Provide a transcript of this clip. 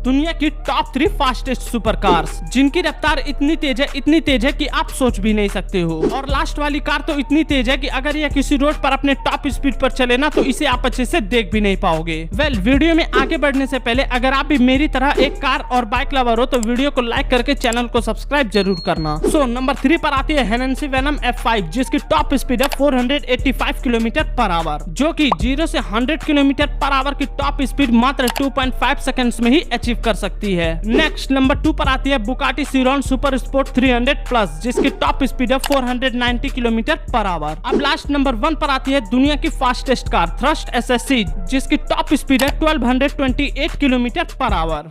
दुनिया की top 3 fastest super cars, जिनकी रफ्तार इतनी तेज है कि आप सोच भी नहीं सकते हो। और लास्ट वाली कार तो इतनी तेज है कि अगर यह किसी रोड पर अपने टॉप स्पीड पर चले ना तो इसे आप अच्छे से देख भी नहीं पाओगे। वीडियो में आगे बढ़ने से पहले अगर आप भी मेरी तरह एक कार और बाइक लवर हो तो वीडियो को लाइक करके चैनल को सब्सक्राइब जरूर करना। नंबर 3 पर आती है हेनेसी वेनम F5, जिसकी टॉप स्पीड है 485 किलोमीटर पर आवर, जो कि 0 से 100 किलोमीटर पर आवर की टॉप स्पीड मात्र 2.5 सेकंड्स में ही अचीव कर सकती है। नेक्स्ट नंबर 2 पर आती है Bugatti Chiron super sport 300 plus, जिसकी टॉप स्पीड है 490 किलोमीटर पर आवर। अब लास्ट नंबर 1 पर आती है दुनिया की फास्टेस्ट कार थ्रस्ट SSC, जिसकी टॉप स्पीड है 1228 किलोमीटर पर आवर।